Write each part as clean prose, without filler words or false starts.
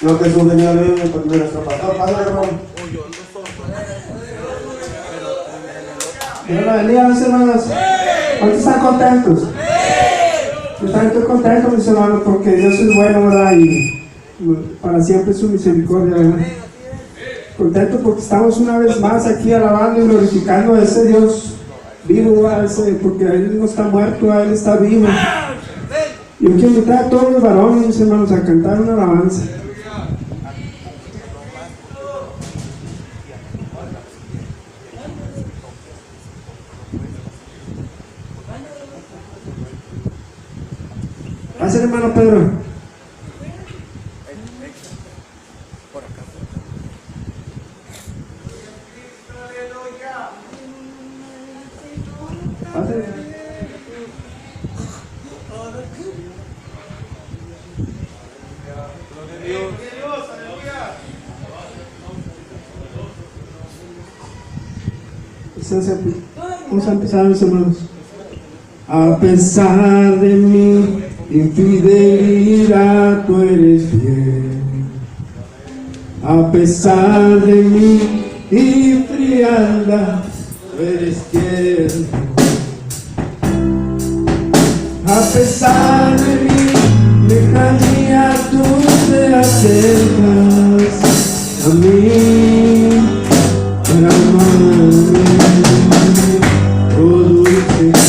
Lo que Jesús venía a ver de nuestro pastor, Padre, hermano. Dios los bendiga, mis hermanos. ¿Cuántos están contentos? Yo también estoy contento, mis hermanos, porque Dios es bueno, ¿verdad? Y para siempre su misericordia, ¿verdad? Contento porque estamos una vez más aquí alabando y glorificando a ese Dios vivo, ¿verdad? Porque Él no está muerto, ¿verdad? Él está vivo. Yo quiero invitar a todos los varones, mis hermanos, a cantar una alabanza. Pase, hermano Pedro. Pase. Vamos a empezar, mis hermanos. A pesar de mi infidelidad, tú eres fiel. A pesar de mi frialdad, tú eres fiel. A pesar de mi lejanía, tú te acercas a mí para amarme. Oh dulce, a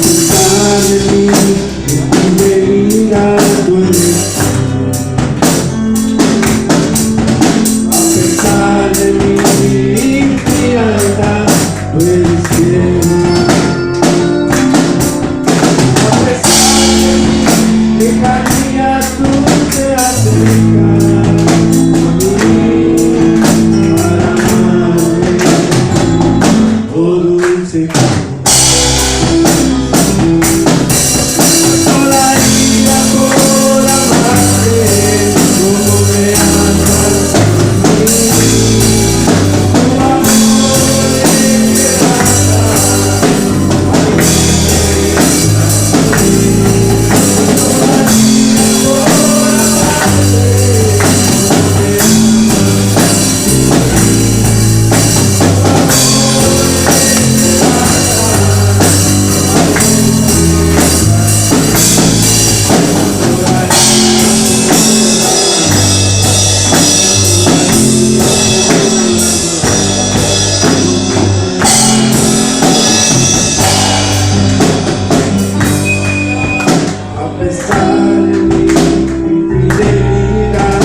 pesar de mi infidelidad, tú eres fiel. A pesar de mi frialdad, tú eres fiel. A pesar de mi lejanía, tú te acercas a mí para amarme. Oh dulce, sola vida por amarte, como me amas a mí. Tu amor es a pesar de mi infidelidad,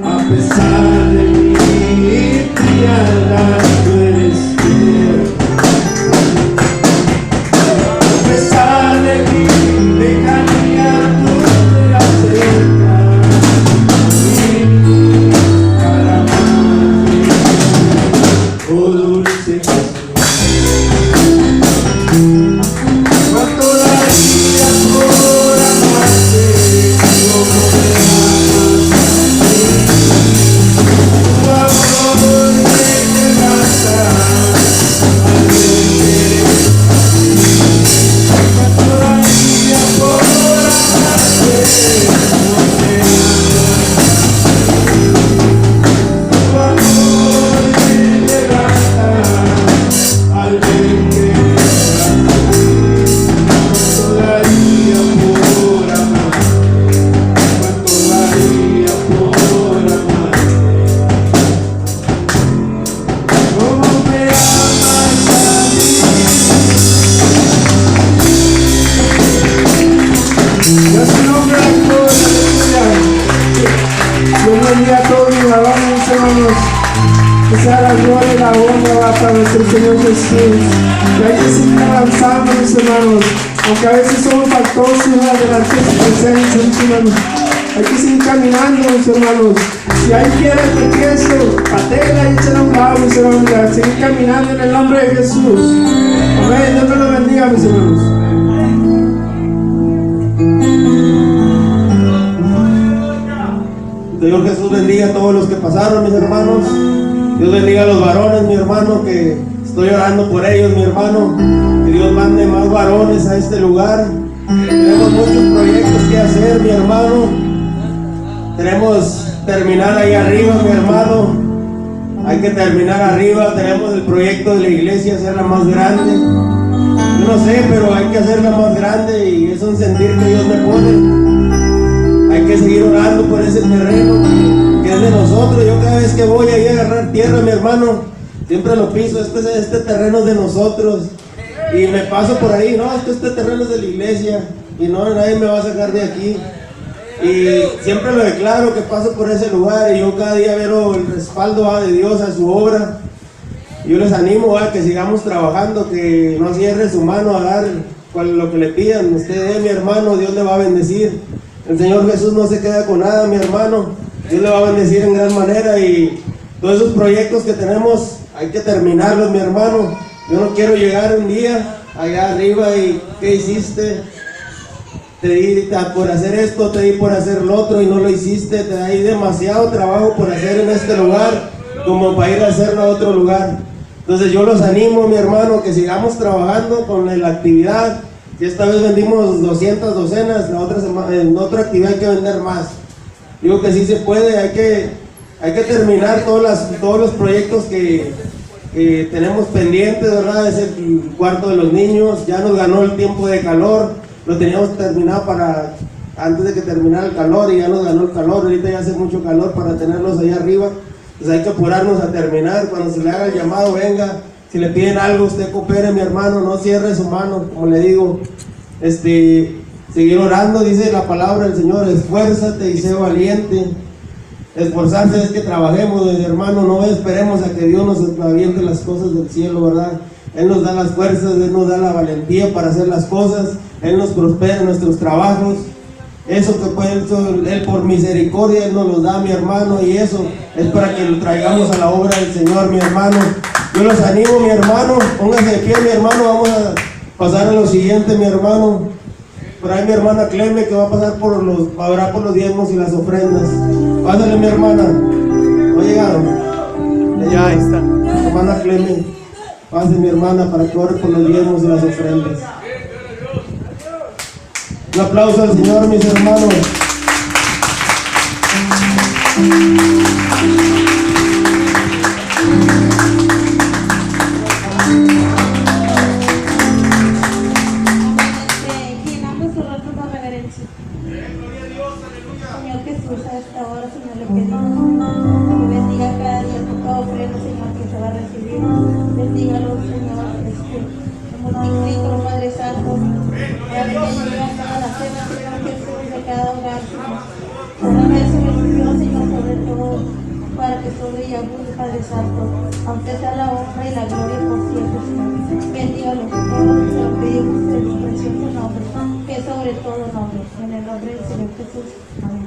a pesar de mi frialdad, tú eres fiel. A pesar de mi lejanía, tú te acercas a mí para amarme. Oh dulce Jesús, cuánto daría por amarte, como me amas a mí. Tu amor me levanta al verte. Cuánto daría por amarte, como me amas a mí. Tu amor me levanta al verte. Cuánto daría por amarte, cuánto daría por amarte, como me amas a mí. Dios su nombre, aleluya. Dios bendiga a todos mis varones, mis hermanos. Que sea la gloria y la honra para nuestro Señor Jesús. Y hay que seguir avanzando, mis hermanos, aunque a veces somos faltosos delante de su presencia, mis hermanos. Hay que seguir caminando, mis hermanos. Si hay piedra de Cristo, patéala y échala a un lado, mis hermanos. A seguir caminando en el nombre de Jesús. Amén. Dios me lo bendiga, mis hermanos. Señor Jesús bendiga a todos los que pasaron, mis hermanos. Dios bendiga a los varones, mi hermano, que Estoy orando por ellos, mi hermano, que Dios mande más varones a este lugar. Tenemos muchos proyectos que hacer, mi hermano. Tenemos terminar ahí arriba, mi hermano. Hay que terminar arriba. Tenemos el proyecto de la iglesia, hacerla más grande. Yo no sé, pero hay que hacerla más grande y es un sentir que Dios me pone. Hay que seguir orando por ese terreno que es de nosotros. Yo cada vez que voy ahí a agarrar tierra, mi hermano, siempre lo piso. Este terreno es de nosotros. Y me paso por ahí, no, este terreno es de la iglesia y no, nadie me va a sacar de aquí. Y siempre lo declaro que paso por ese lugar y yo cada día veo el respaldo de Dios a su obra. Yo les animo a que sigamos trabajando, que no cierre su mano a dar lo que le pidan. Usted, mi hermano, Dios le va a bendecir. El Señor Jesús no se queda con nada, mi hermano. Dios le va a bendecir en gran manera y todos esos proyectos que tenemos hay que terminarlos, mi hermano. Yo no quiero llegar un día allá arriba y ¿qué hiciste? Te di por hacer esto, te di por hacer lo otro y no lo hiciste. Te di demasiado trabajo por hacer en este lugar como para ir a hacerlo a otro lugar. Entonces yo los animo, mi hermano, que sigamos trabajando con la actividad. Si esta vez vendimos 200 docenas, en otra actividad hay que vender más. Digo que sí se puede, hay que terminar todos los proyectos que tenemos pendientes, ¿verdad? Es el cuarto de los niños, ya nos ganó el tiempo de calor, lo teníamos terminado antes de que terminara el calor y ya nos ganó el calor. Ahorita ya hace mucho calor para tenerlos allá arriba, pues hay que apurarnos a terminar. Cuando se le haga el llamado, venga. Si le piden algo, usted coopere, mi hermano, no cierre su mano, como le digo. Seguir orando, dice la palabra del Señor, esfuérzate y sé valiente. Esforzarse es que trabajemos, mi hermano, no esperemos a que Dios nos aviente las cosas del cielo, ¿verdad? Él nos da las fuerzas, Él nos da la valentía para hacer las cosas, Él nos prospera en nuestros trabajos. Eso que puede Él por misericordia Él nos lo da, mi hermano, y eso es para que lo traigamos a la obra del Señor, mi hermano. Yo los animo, mi hermano, póngase de pie, mi hermano, vamos a pasar a lo siguiente, mi hermano. Por ahí mi hermana Cleme, que va a pasar por los diezmos y las ofrendas. Pásale, mi hermana. ¿No llegaron? Ya está. Hermana Cleme, pase, mi hermana, para que ore por los diezmos y las ofrendas. Un aplauso al Señor, mis hermanos. Inclinando su rostro con reverencia. Señor Jesús, a esta hora, Señor, le pedimos que bendiga cada día con cada ofrenda, Señor, que se va a recibir. Bendígalo, Señor, multiplícalo, Padre Santo, para que bendiga cada la cena, Señor Jesús, de cada hogar, Señor. Derrama ese bendición, Señor, sobre todo, para que sobre ella abunde, Padre Santo, aunque sea la honra y la gloria por siempre, Señor. Bendígalo con todo, se lo pedimos en su precioso nombre, que es sobre todo nombre, en el nombre del Señor Jesús. Amén.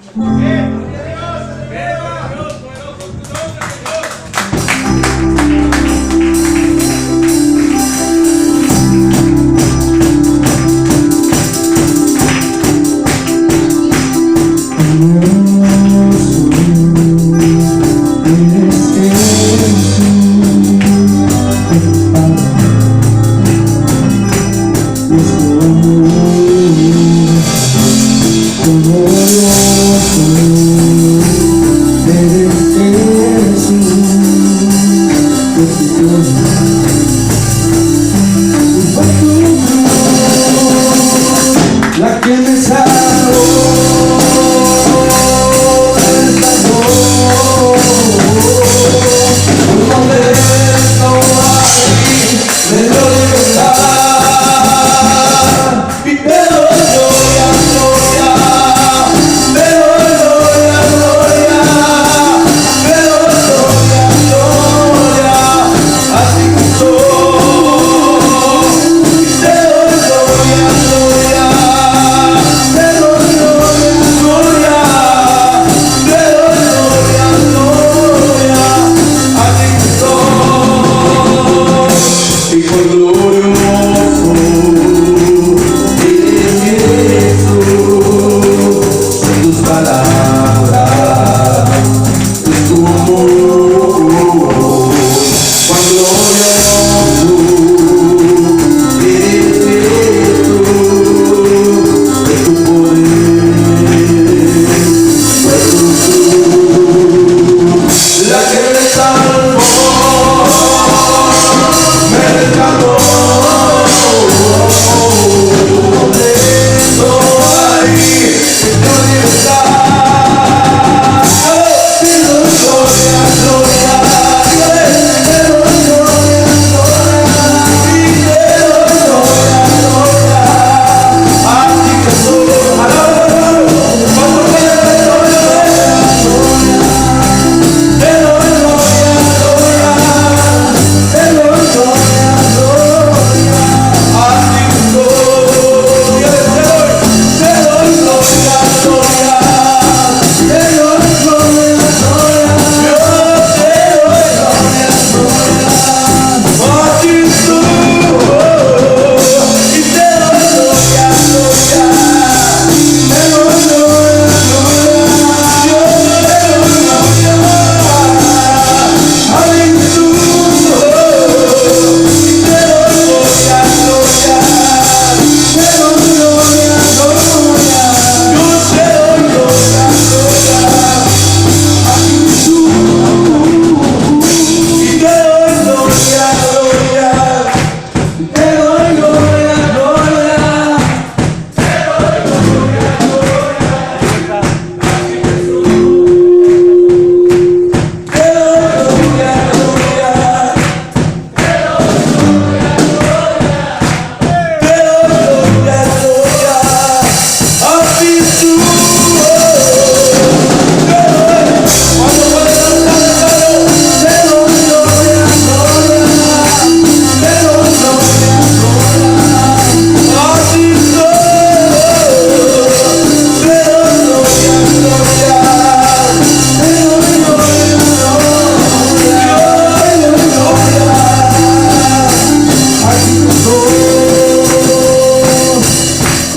Como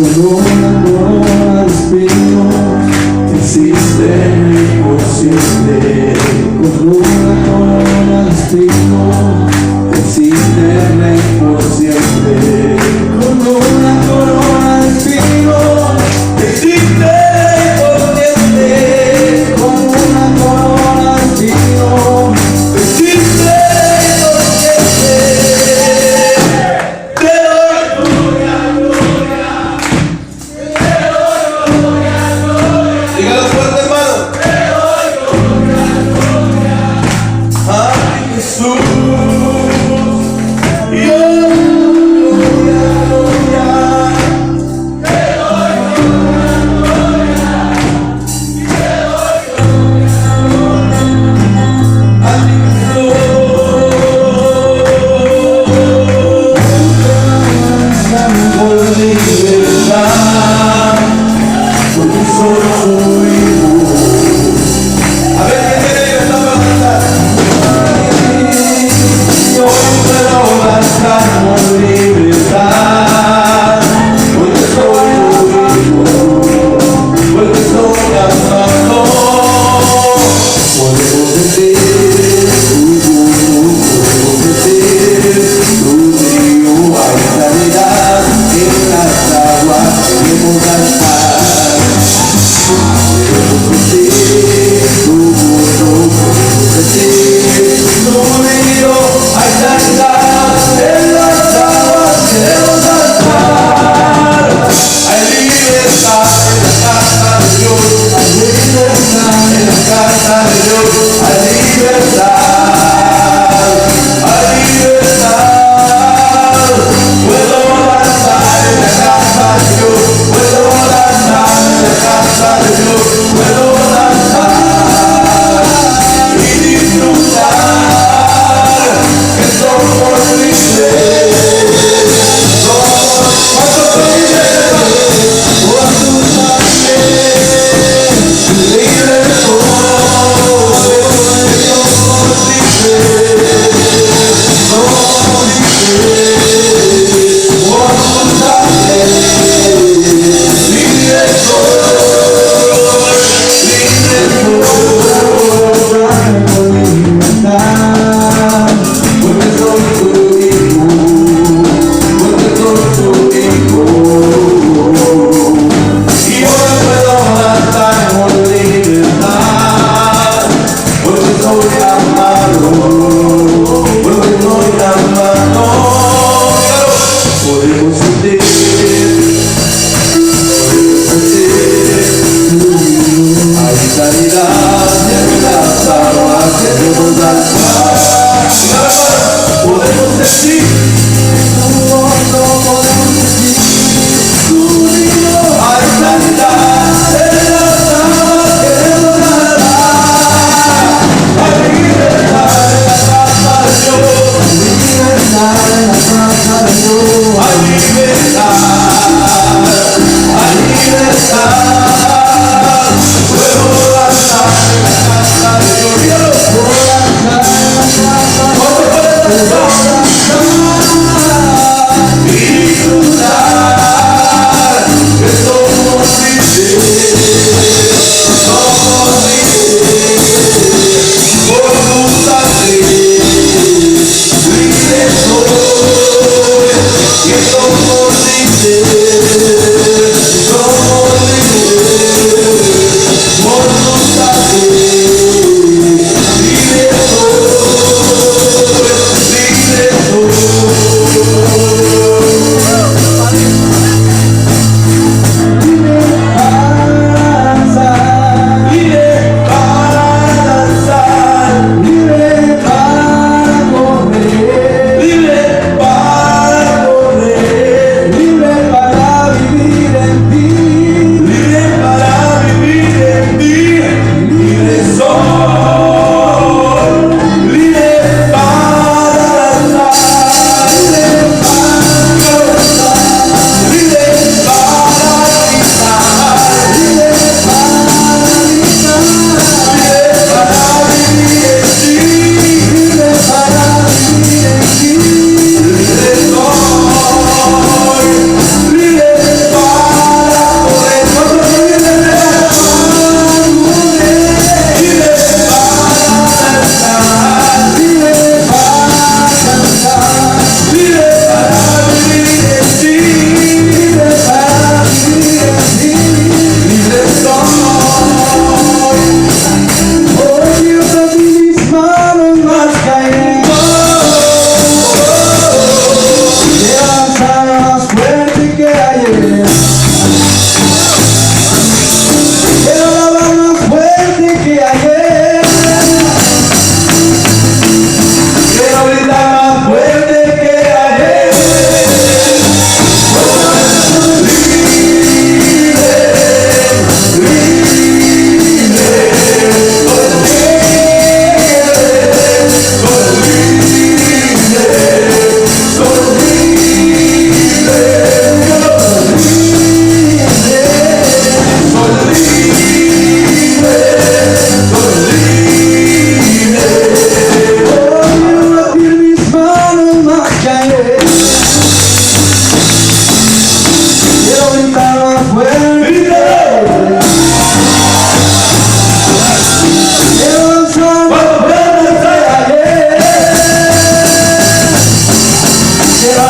Con una corona de espinos existe imposible. Con una corona de espinos existe rey por siempre. Con una corona de espinos existe rey por siempre. Con una corona de espinos existe rey por siempre. Te doy gloria, gloria. Te doy gloria, gloria. Dígalo fuerte, hermano. Te doy gloria, gloria. Ay, Jesús. Somos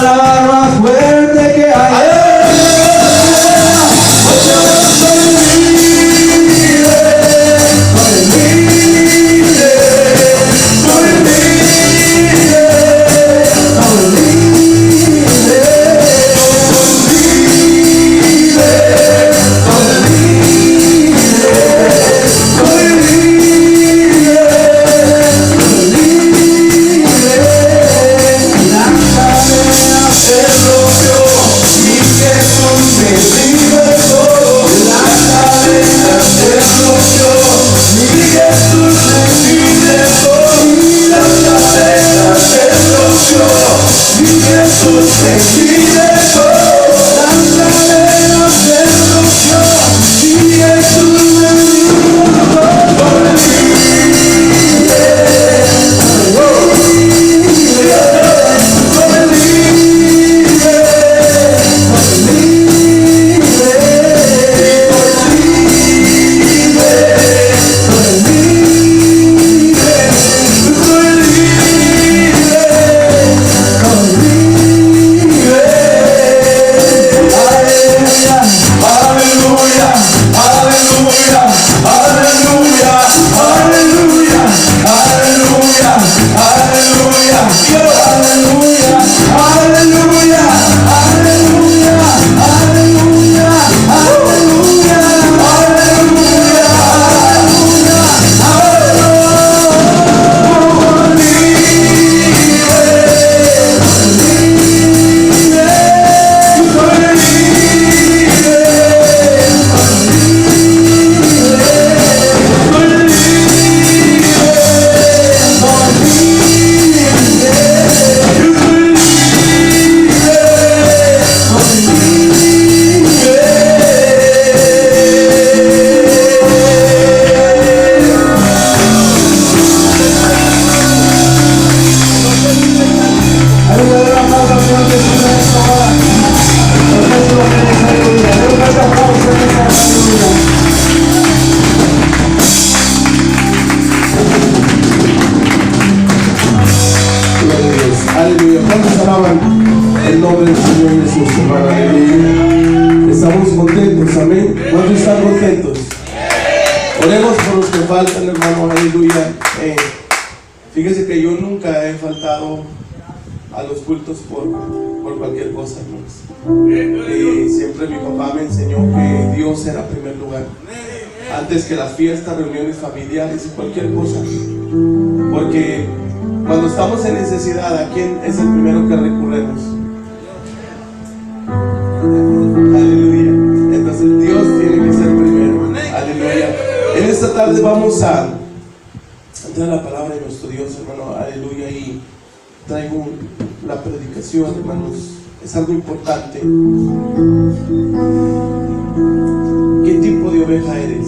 hablar más fuerte que ayer. Aleluya. ¿Cuántos alaban el nombre del Señor Jesús, hermano? Aleluya. Estamos contentos, amén. ¿Cuántos están contentos? Oremos por los que faltan, hermano. Aleluya. Fíjese que yo nunca he faltado a los cultos por cualquier cosa, hermanos. Siempre mi papá me enseñó que Dios era primer lugar, antes que las fiestas, reuniones familiares y cualquier cosa. Porque cuando estamos en necesidad, ¿a quién es el primero que recurremos? Aleluya. Entonces Dios tiene que ser primero. Aleluya. En esta tarde vamos a entrar a la palabra de nuestro Dios, hermano. Aleluya. Y traigo la predicación, hermanos. Es algo importante. ¿Qué tipo de oveja eres?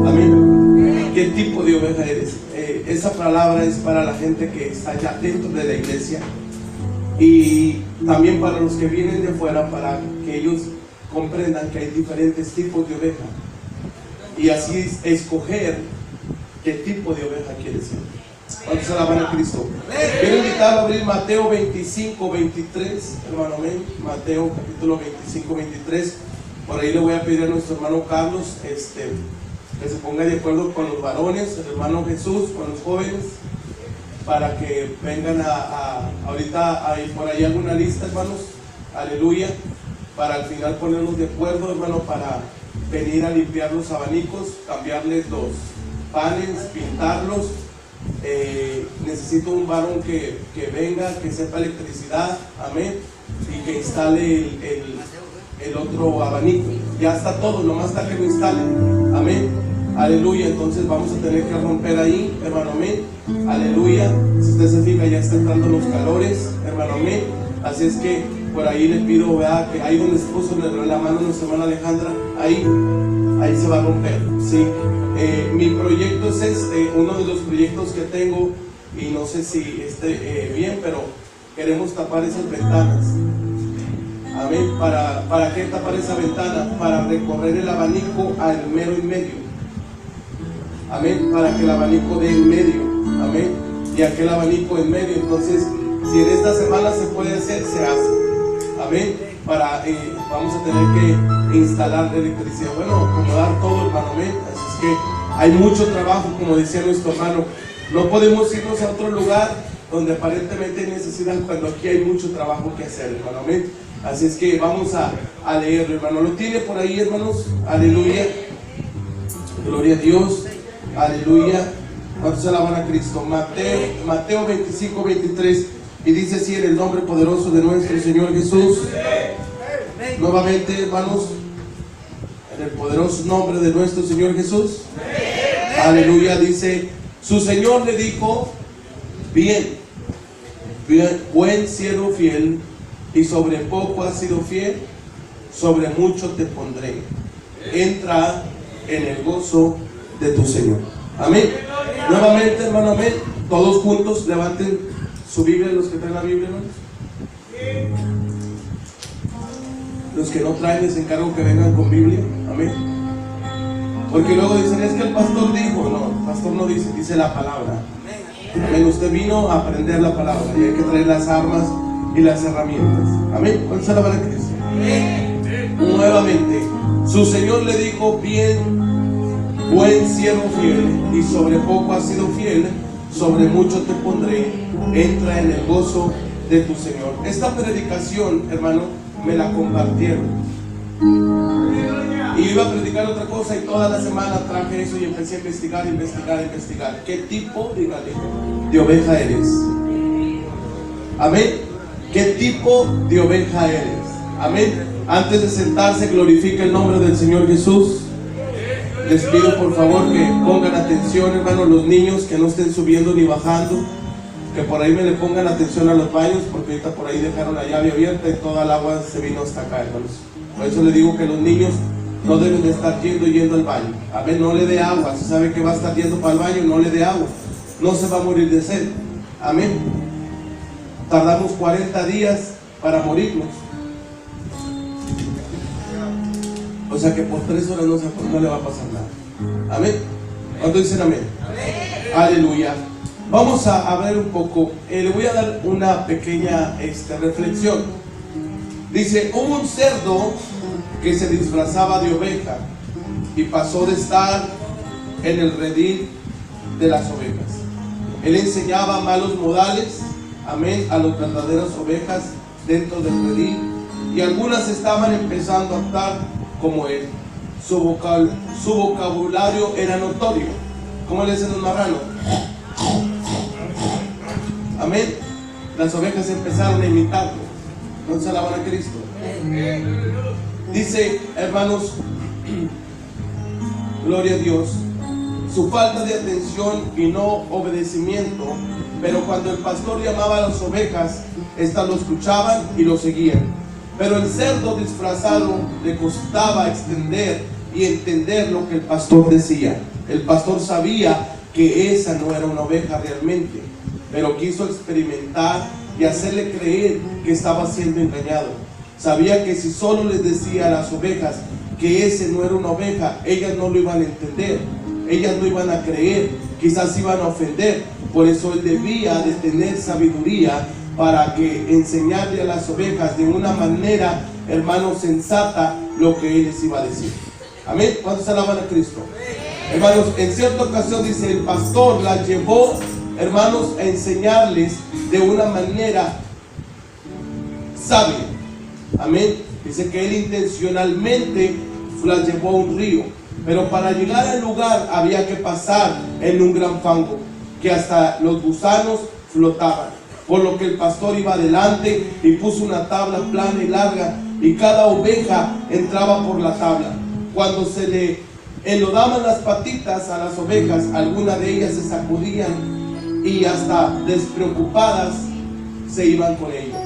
Amén. ¿Qué tipo de oveja eres? Esa palabra es para la gente que está ya dentro de la iglesia y también para los que vienen de fuera, para que ellos comprendan que hay diferentes tipos de oveja y así escoger qué tipo de oveja quieres ser. ¿Cuántos alaban a Cristo? Quiero invitarlo a abrir Mateo 25, 23, hermano, amén. Mateo capítulo 25, 23. Por ahí le voy a pedir a nuestro hermano Carlos que se ponga de acuerdo con los varones, el hermano Jesús, con los jóvenes, para que vengan ahorita hay por ahí alguna lista, hermanos, aleluya, para al final ponernos de acuerdo, hermano, para venir a limpiar los abanicos, cambiarles los panes, pintarlos. Necesito un varón que venga, que sepa electricidad, amén, y que instale el otro abanico. Ya está todo, nomás está que lo instale, amén. Aleluya. Entonces vamos a tener que romper ahí, hermano, amén. Aleluya. Si usted se fija, ya está entrando los calores, hermano, amén. Así es que por ahí le pido, ¿verdad?, que ahí donde se puso la mano nuestra hermana Alejandra, ahí se va a romper, ¿sí? Mi proyecto es uno de los proyectos que tengo, y no sé si esté bien, pero queremos tapar esas ventanas. Amén. ¿Para qué tapar esa ventana? Para recorrer el abanico al mero en medio. Amén. Para que el abanico dé en medio. Amén. Y aquel abanico en medio, entonces Si en esta semana se puede hacer, se hace. Amén. Vamos a tener que instalar electricidad. Bueno, acomodar todo, hermano. Amén. Así es que hay mucho trabajo, como decía nuestro hermano. No podemos irnos a otro lugar donde aparentemente hay necesidad cuando aquí hay mucho trabajo que hacer, hermano. Amén. Así es que vamos a leerlo, hermano. ¿Lo tiene por ahí, hermanos? Aleluya. Gloria a Dios. Aleluya. ¿Cuántos se alaban a Cristo? Mateo 25, 23. Y dice así, en el nombre poderoso de nuestro Señor Jesús. Nuevamente, hermanos, en el poderoso nombre de nuestro Señor Jesús. Aleluya. Dice, su Señor le dijo: bien, buen siervo fiel, y sobre poco has sido fiel, sobre mucho te pondré. Entra en el gozo de tu Señor. Amén. Nuevamente, hermano, amén. Todos juntos levanten su Biblia, los que traen la Biblia, hermanos. Los que no traen, les encargo que vengan con Biblia. Amén. Porque luego dicen, es que el pastor dijo. No, el pastor no dice, dice la palabra. Amén. Usted vino a aprender la palabra y hay que traer las armas y las herramientas. Amén. ¿Cuántos se alaban a Cristo? Nuevamente, su Señor le dijo: bien, buen siervo fiel, y sobre poco has sido fiel, sobre mucho te pondré. Entra en el gozo de tu Señor. Esta predicación, hermano, me la compartieron. Y iba a predicar otra cosa y toda la semana traje eso y empecé a investigar. ¿Qué tipo, dígale, de oveja eres? Amén. ¿Qué tipo de oveja eres? Amén. Antes de sentarse, glorifica el nombre del Señor Jesús. Les pido por favor que pongan atención, hermanos, los niños que no estén subiendo ni bajando, que por ahí me le pongan atención a los baños, porque ahorita por ahí dejaron la llave abierta y toda el agua se vino hasta acá, hermanos. Por eso le digo que los niños no deben de estar yendo al baño. Amén. No le dé agua. Si sabe que va a estar yendo para el baño, no le dé agua. No se va a morir de sed. Amén. Tardamos 40 días para morirnos. O sea que por 3 horas no le va a pasar nada. Amén. ¿Cuántos dicen amén? Aleluya. Vamos a ver un poco. Le voy a dar una pequeña reflexión. Dice, hubo un cerdo que se disfrazaba de oveja y pasó de estar en el redil de las ovejas. Él enseñaba malos modales, amén, a las verdaderas ovejas dentro del redil, y algunas estaban empezando a actuar como él. Su vocabulario era notorio. ¿Cómo le dicen los marranos? Amén. Las ovejas empezaron a imitarlo. ¿No se alaban a Cristo? Dice, hermanos, gloria a Dios, su falta de atención y no obedecimiento. Pero cuando el pastor llamaba a las ovejas, estas lo escuchaban y lo seguían. Pero el cerdo disfrazado le costaba extender y entender lo que el pastor decía. El pastor sabía que esa no era una oveja realmente, pero quiso experimentar y hacerle creer que estaba siendo engañado. Sabía que si solo les decía a las ovejas que ese no era una oveja, ellas no lo iban a entender, ellas no iban a creer, quizás iban a ofender. Por eso él debía de tener sabiduría para que enseñarle a las ovejas de una manera, hermano, sensata lo que él les iba a decir. Amén. ¿Cuántos alaban a Cristo? Hermanos, en cierta ocasión dice, el pastor las llevó, hermanos, a enseñarles de una manera sabia. Amén. Dice que él intencionalmente las llevó a un río, pero para llegar al lugar había que pasar en un gran fango, que hasta los gusanos flotaban. Por lo que el pastor iba adelante y puso una tabla plana y larga, y cada oveja entraba por la tabla. Cuando se le enlodaban las patitas a las ovejas, algunas de ellas se sacudían y hasta despreocupadas se iban con ella.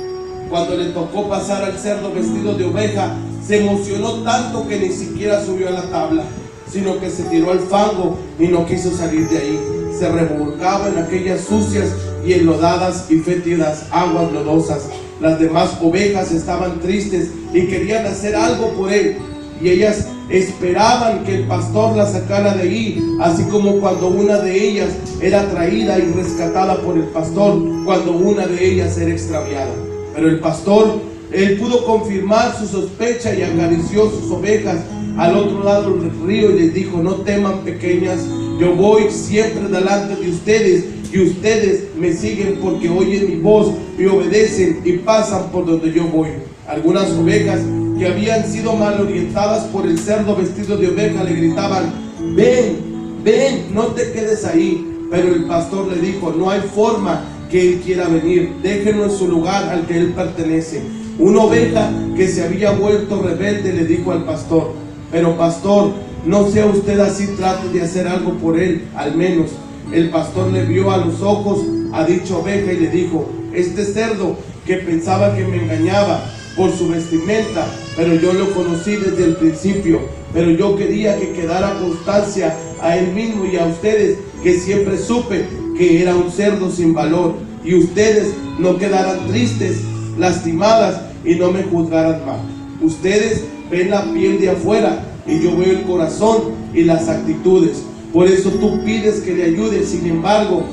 Cuando le tocó pasar al cerdo vestido de oveja, se emocionó tanto que ni siquiera subió a la tabla, sino que se tiró al fango y no quiso salir de ahí. Se revolcaba en aquellas sucias y enlodadas y fétidas aguas lodosas. Las demás ovejas estaban tristes y querían hacer algo por él, y ellas esperaban que el pastor la sacara de ahí, así como cuando una de ellas era traída y rescatada por el pastor, cuando una de ellas era extraviada. Pero el pastor, él pudo confirmar su sospecha y acarició sus ovejas al otro lado del río y les dijo: no teman, pequeñas, yo voy siempre delante de ustedes y ustedes me siguen porque oyen mi voz y obedecen y pasan por donde yo voy. Algunas ovejas que habían sido mal orientadas por el cerdo vestido de oveja le gritaban: ven, ven, no te quedes ahí. Pero el pastor le dijo: no hay forma que él quiera venir, déjenlo en su lugar al que él pertenece. Una oveja que se había vuelto rebelde le dijo al pastor: pero pastor, no sea usted así, trate de hacer algo por él, al menos. El pastor le vio a los ojos a dicha oveja y le dijo: este cerdo que pensaba que me engañaba por su vestimenta, pero yo lo conocí desde el principio, pero yo quería que quedara constancia a él mismo y a ustedes, que siempre supe que era un cerdo sin valor, y ustedes no quedaran tristes, lastimadas y no me juzgaran mal. Ustedes ven la piel de afuera y yo veo el corazón y las actitudes. Por eso tú pides que le ayude. Sin embargo,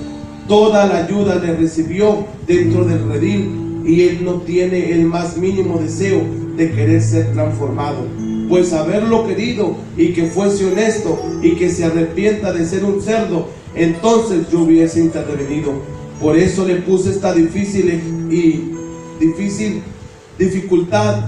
toda la ayuda le recibió dentro del redil y él no tiene el más mínimo deseo de querer ser transformado. Pues haberlo querido y que fuese honesto y que se arrepienta de ser un cerdo, entonces yo hubiese intervenido. Por eso le puse esta difícil dificultad.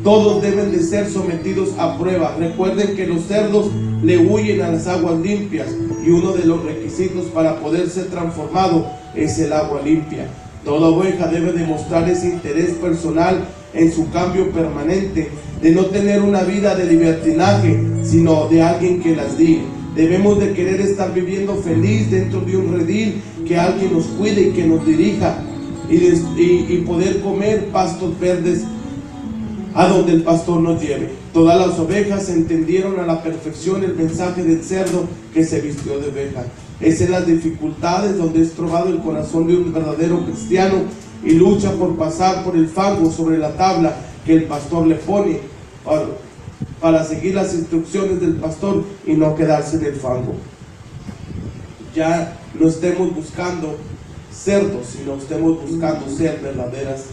Todos deben de ser sometidos a prueba. Recuerden que los cerdos le huyen a las aguas limpias y uno de los requisitos para poder ser transformado es el agua limpia. Toda oveja debe demostrar ese interés personal en su cambio permanente, de no tener una vida de libertinaje, sino de alguien que las guíe. Debemos de querer estar viviendo feliz dentro de un redil, que alguien nos cuide y que nos dirija, y poder comer pastos verdes a donde el pastor nos lleve. Todas las ovejas entendieron a la perfección el mensaje del cerdo que se vistió de oveja. Es en las dificultades donde es probado el corazón de un verdadero cristiano y lucha por pasar por el fango sobre la tabla que el pastor le pone para seguir las instrucciones del pastor y no quedarse en el fango. Ya no estemos buscando cerdos, sino estemos buscando ser verdaderas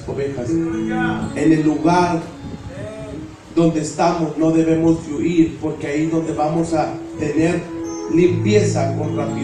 ovejas. En el lugar donde estamos no debemos de huir, porque ahí es donde vamos a tener limpieza con rapidez.